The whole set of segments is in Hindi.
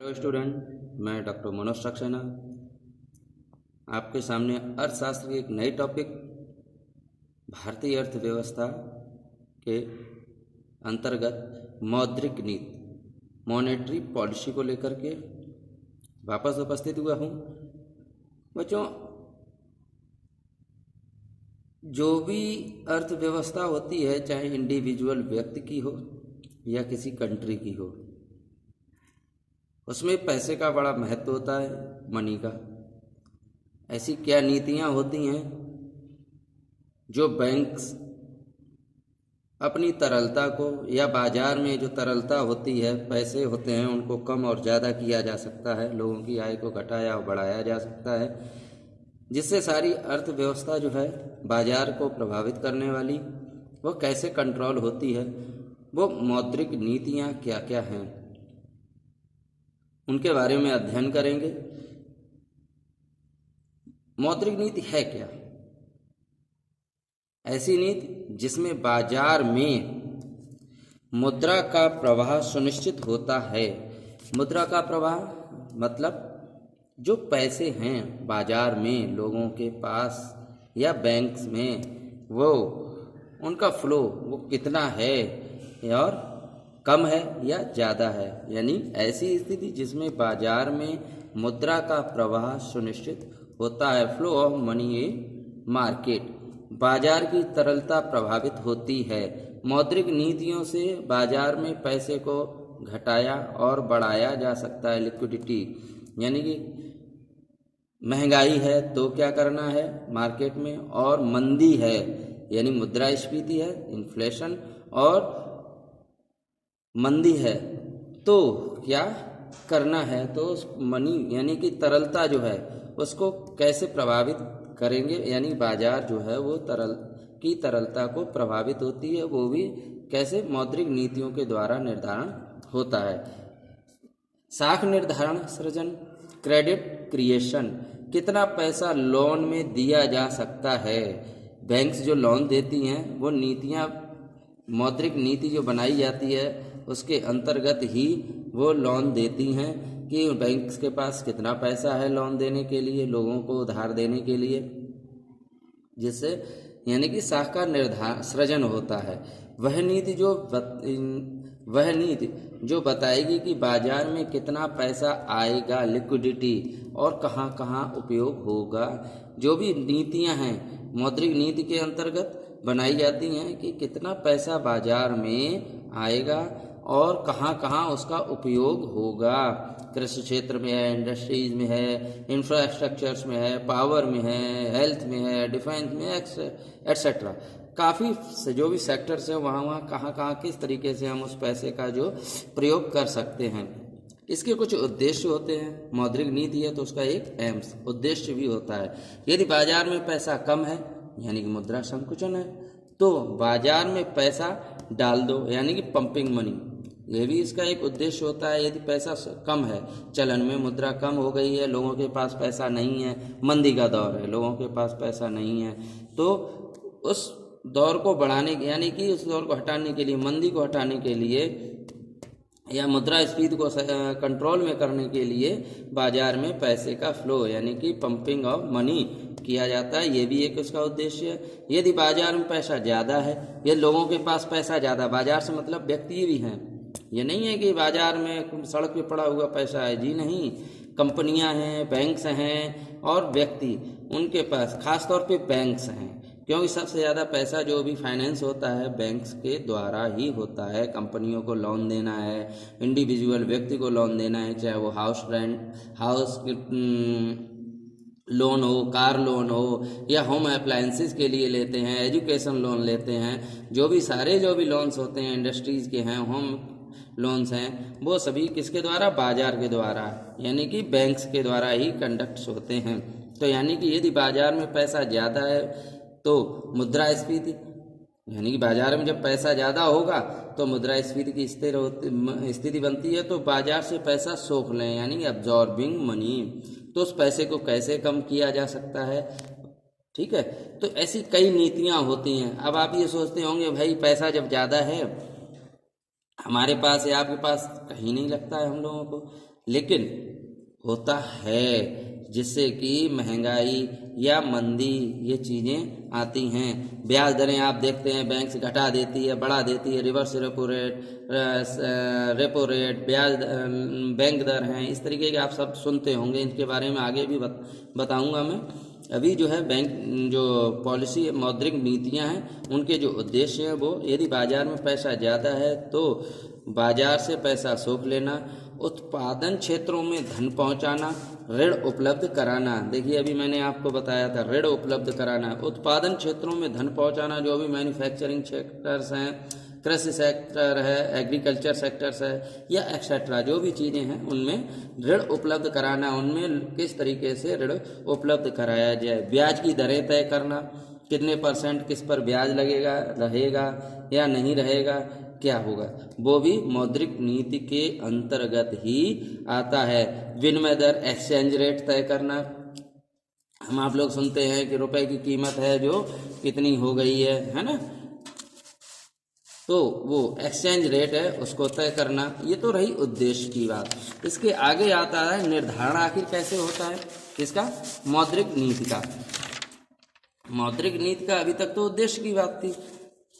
हेलो स्टूडेंट, मैं डॉक्टर मनोज सक्सेना आपके सामने अर्थशास्त्र की एक नई टॉपिक भारतीय अर्थव्यवस्था के अंतर्गत मौद्रिक नीति मॉनेटरी पॉलिसी को लेकर के वापस उपस्थित हुआ हूँ। बच्चों, जो भी अर्थव्यवस्था होती है, चाहे इंडिविजुअल व्यक्ति की हो या किसी कंट्री की हो, उसमें पैसे का बड़ा महत्व होता है, मनी का। ऐसी क्या नीतियां होती हैं जो बैंक्स अपनी तरलता को या बाजार में जो तरलता होती है, पैसे होते हैं, उनको कम और ज़्यादा किया जा सकता है, लोगों की आय को घटाया और बढ़ाया जा सकता है, जिससे सारी अर्थव्यवस्था जो है बाजार को प्रभावित करने वाली वो कैसे कंट्रोल होती है, वो मौद्रिक नीतियां क्या क्या हैं, उनके बारे में अध्ययन करेंगे। मौद्रिक नीति है क्या? ऐसी नीति जिसमें बाजार में मुद्रा का प्रवाह सुनिश्चित होता है। मुद्रा का प्रवाह मतलब जो पैसे हैं बाजार में लोगों के पास या बैंक्स में, वो उनका फ्लो वो कितना है और कम है या ज़्यादा है। यानी ऐसी स्थिति जिसमें बाजार में मुद्रा का प्रवाह सुनिश्चित होता है, flow of money in market, बाजार की तरलता प्रभावित होती है। मौद्रिक नीतियों से बाजार में पैसे को घटाया और बढ़ाया जा सकता है। लिक्विडिटी यानी कि महंगाई है तो क्या करना है मार्केट में, और मंदी है यानी मुद्रास्फीति है, इन्फ्लेशन, और मंदी है तो क्या करना है, तो उस मनी यानी कि तरलता जो है उसको कैसे प्रभावित करेंगे, यानी बाजार जो है वो तरलता को प्रभावित होती है, वो भी कैसे मौद्रिक नीतियों के द्वारा निर्धारण होता है। साख निर्धारण, सृजन, क्रेडिट क्रिएशन, कितना पैसा लोन में दिया जा सकता है। बैंक्स जो लोन देती हैं वो नीतियां, मौद्रिक नीति जो बनाई जाती है उसके अंतर्गत ही वो लोन देती हैं कि बैंक्स के पास कितना पैसा है लोन देने के लिए, लोगों को उधार देने के लिए, जिससे यानी कि साख का सृजन होता है। वह नीति जो बताएगी कि बाजार में कितना पैसा आएगा, लिक्विडिटी, और कहाँ कहाँ उपयोग होगा। जो भी नीतियां हैं मौद्रिक नीति के अंतर्गत बनाई जाती हैं कि कितना पैसा बाजार में आएगा और कहाँ कहाँ उसका उपयोग होगा। कृषि क्षेत्र में है, इंडस्ट्रीज में है, इंफ्रास्ट्रक्चर्स में है, पावर में है, हेल्थ में है, डिफेंस में, एट्सेट्रा। काफ़ी जो भी सेक्टर्स हैं वहाँ कहाँ कहाँ किस तरीके से हम उस पैसे का जो प्रयोग कर सकते हैं। इसके कुछ उद्देश्य होते हैं। मौद्रिक नीति है तो उसका एक एम्स उद्देश्य भी होता है। यदि बाजार में पैसा कम है यानी कि मुद्रा संकुचन है, तो बाजार में पैसा डाल दो यानी कि पंपिंग मनी, ये भी इसका एक उद्देश्य होता है। यदि पैसा कम है, चलन में मुद्रा कम हो गई है, लोगों के पास पैसा नहीं है, मंदी का दौर है, लोगों के पास पैसा नहीं है, तो उस दौर को बढ़ाने यानी कि उस दौर को हटाने के लिए, मंदी को हटाने के लिए या मुद्रास्फीति को कंट्रोल में करने के लिए बाजार में पैसे का फ्लो यानी कि पंपिंग ऑफ मनी किया जाता है। ये भी एक उसका उद्देश्य है। यदि बाजार में पैसा ज़्यादा है, ये लोगों के पास पैसा ज़्यादा, बाजार से मतलब व्यक्ति भी हैं, ये नहीं है कि बाजार में सड़क पे पड़ा हुआ पैसा है, जी नहीं, कंपनियां हैं, बैंक्स हैं और व्यक्ति, उनके पास खास तौर पे बैंक्स हैं, क्योंकि सबसे ज़्यादा पैसा जो भी फाइनेंस होता है बैंक्स के द्वारा ही होता है। कंपनियों को लोन देना है, इंडिविजुअल व्यक्ति को लोन देना है, चाहे वो हाउस लोन हो, कार लोन हो, या होम अप्लायंसेस के लिए लेते हैं, एजुकेशन लोन लेते हैं, जो भी लोन्स होते हैं, इंडस्ट्रीज़ के हैं, होम लोन्स हैं, वो सभी किसके द्वारा? बाजार के द्वारा यानी कि बैंक्स के द्वारा ही कंडक्ट होते हैं। तो यानी कि यदि बाजार में पैसा ज़्यादा है तो मुद्रास्फीति यानी कि बाजार में जब पैसा ज़्यादा होगा तो मुद्रास्फीति की स्थिति बनती है, तो बाजार से पैसा सोख लें यानी अब्जॉर्बिंग मनी। तो उस पैसे को कैसे कम किया जा सकता है, ठीक है। तो ऐसी कई नीतियां होती हैं। अब आप ये सोचते होंगे भाई पैसा जब ज़्यादा है हमारे पास या आपके पास, कहीं नहीं लगता है हम लोगों को, लेकिन होता है, जिससे कि महंगाई या मंदी ये चीज़ें आती हैं। ब्याज दरें आप देखते हैं बैंक से घटा देती है, बढ़ा देती है, रिवर्स रेपो रेट, ब्याज बैंक दर हैं, इस तरीके के आप सब सुनते होंगे। इनके बारे में आगे भी बताऊंगा मैं। अभी जो है बैंक जो पॉलिसी मौद्रिक नीतियां हैं, उनके जो उद्देश्य हैं वो, यदि बाजार में पैसा ज़्यादा है तो बाजार से पैसा सोख लेना, उत्पादन क्षेत्रों में धन पहुंचाना, ऋण उपलब्ध कराना। देखिए अभी मैंने आपको बताया था, ऋण उपलब्ध कराना, उत्पादन क्षेत्रों में धन पहुंचाना, जो भी मैन्युफैक्चरिंग सेक्टर्स हैं, कृषि सेक्टर है, एग्रीकल्चर सेक्टर्स है या एक्सेट्रा, जो भी चीज़ें हैं उनमें ऋण उपलब्ध कराना, उनमें किस तरीके से ऋण उपलब्ध कराया जाए। ब्याज की दरें तय करना, कितने % किस पर ब्याज लगेगा, रहेगा या नहीं रहेगा, क्या होगा, वो भी मौद्रिक नीति के अंतर्गत ही आता है। विनिमय दर, एक्सचेंज रेट तय करना। हम आप लोग सुनते हैं कि रुपए की कीमत है जो कितनी हो गई है ना, तो वो एक्सचेंज रेट है उसको तय करना। ये तो रही उद्देश्य की बात। इसके आगे आता है निर्धारण आखिर कैसे होता है इसका, मौद्रिक नीति का। मौद्रिक नीति का अभी तक तो उद्देश्य की बात थी,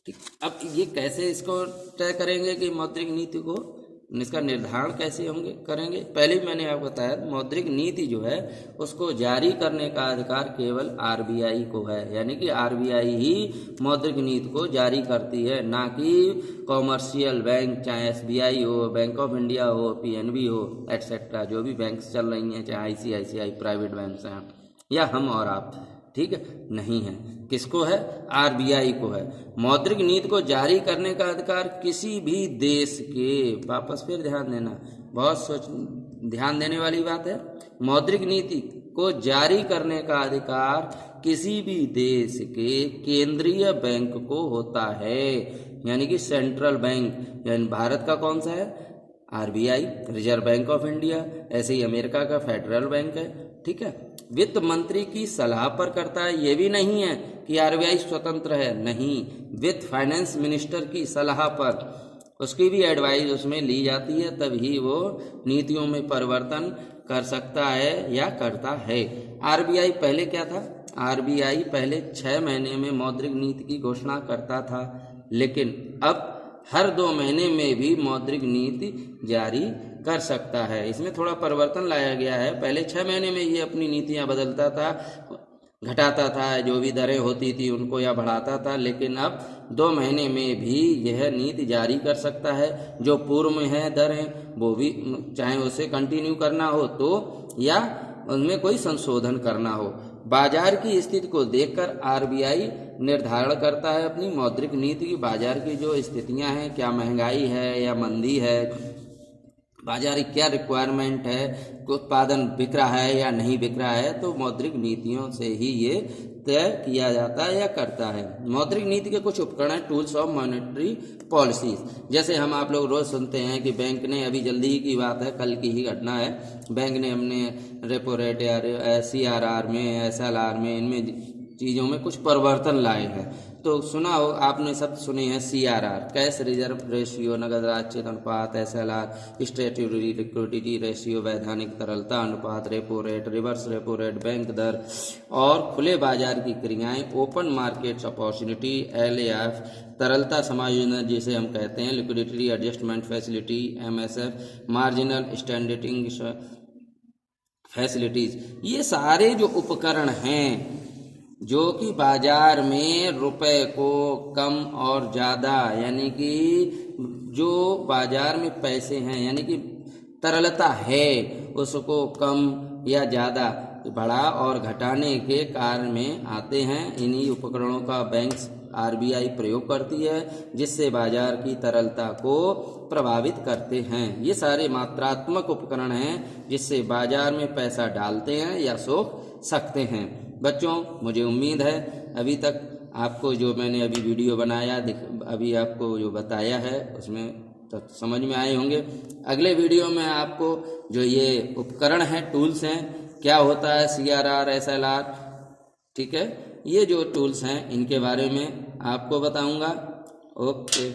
ठीक। अब ये कैसे इसको तय करेंगे कि मौद्रिक नीति को, इसका निर्धारण कैसे होंगे करेंगे। पहले भी मैंने आपको बताया, मौद्रिक नीति जो है उसको जारी करने का अधिकार केवल आरबीआई को है, यानी कि आरबीआई ही मौद्रिक नीति को जारी करती है, ना कि कॉमर्शियल बैंक, चाहे एसबीआई हो, बैंक ऑफ इंडिया हो, पीएनबी हो, एटसेट्रा, जो भी बैंक चल रही हैं, चाहे आईसीआईसीआई प्राइवेट बैंक हैं या हम और आप, ठीक है, नहीं है। किसको है, आरबीआई को है। मौद्रिक नीति को जारी करने का अधिकार किसी भी देश के, वापस फिर ध्यान देना, बहुत ध्यान देने वाली बात है, मौद्रिक नीति को जारी करने का अधिकार किसी भी देश के केंद्रीय बैंक को होता है, यानी कि सेंट्रल बैंक। यानी भारत का कौन सा है, RBI, reserve bank of India. ऐसे ही अमेरिका का फेडरल बैंक है, ठीक है। वित्त मंत्री की सलाह पर करता है, ये भी नहीं है कि आरबीआई स्वतंत्र है, नहीं, वित्त फाइनेंस मिनिस्टर की सलाह पर, उसकी भी एडवाइस उसमें ली जाती है, तभी वो नीतियों में परिवर्तन कर सकता है या करता है। आरबीआई पहले क्या था, आरबीआई पहले 6 महीने में मौद्रिक नीति की घोषणा करता था, लेकिन अब हर 2 महीने में भी मौद्रिक नीति जारी कर सकता है। इसमें थोड़ा परिवर्तन लाया गया है। पहले 6 महीने में ये अपनी नीतियां बदलता था, घटाता था, जो भी दरें होती थी उनको या बढ़ाता था, लेकिन अब 2 महीने में भी यह नीति जारी कर सकता है। जो पूर्व में है दरें वो भी, चाहे उसे कंटिन्यू करना हो तो, या उनमें कोई संशोधन करना हो। बाजार की स्थिति को देखकर आरबीआई निर्धारण करता है अपनी मौद्रिक नीति की। बाजार की जो स्थितियां हैं, क्या महंगाई है या मंदी है, बाजार की क्या रिक्वायरमेंट है, उत्पादन बिक रहा है या नहीं बिक रहा है, तो मौद्रिक नीतियों से ही ये तय किया जाता है या करता है। मौद्रिक नीति के कुछ उपकरण हैं, टूल्स ऑफ मॉनेटरी पॉलिसीज। जैसे हम आप लोग रोज सुनते हैं कि बैंक ने, अभी जल्दी ही की बात है, कल की ही घटना है, बैंक ने हमने रेपो रेट या सीआरआर में, एसएलआर में, इनमें चीज़ों में कुछ परिवर्तन लाए हैं। तो सुना हो आपने, सब सुने हैं, सीआरआर, कैश रिजर्व रेशियो, नगद राजचित अनुपात, एसएलआर, स्टैट्यूटरी लिक्विडिटी रेशियो, वैधानिक तरलता अनुपात, repo rate, reverse repo rate, bank दर और खुले बाजार की क्रियाएं, ओपन मार्केट्स अपॉर्चुनिटी, एलएएफ, तरलता समायोजन जिसे हम कहते हैं, liquidity adjustment facility, MSF, marginal standing facilities. ये सारे जो उपकरण हैं जो कि बाजार में रुपए को कम और ज़्यादा, यानी कि जो बाजार में पैसे हैं, यानी कि तरलता है, उसको कम या ज़्यादा बढ़ा और घटाने के कार्य में आते हैं। इन्हीं उपकरणों का बैंक आरबीआई प्रयोग करती है, जिससे बाजार की तरलता को प्रभावित करते हैं। ये सारे मात्रात्मक उपकरण हैं जिससे बाजार में पैसा डालते हैं या सोख सकते हैं। बच्चों, मुझे उम्मीद है अभी तक आपको जो मैंने अभी वीडियो बनाया, अभी आपको जो बताया है, उसमें तो समझ में आए होंगे। अगले वीडियो में आपको जो ये उपकरण हैं, टूल्स हैं, क्या होता है सीआरआर, एसएलआर, ठीक है, ये जो टूल्स हैं इनके बारे में आपको बताऊंगा। ओके।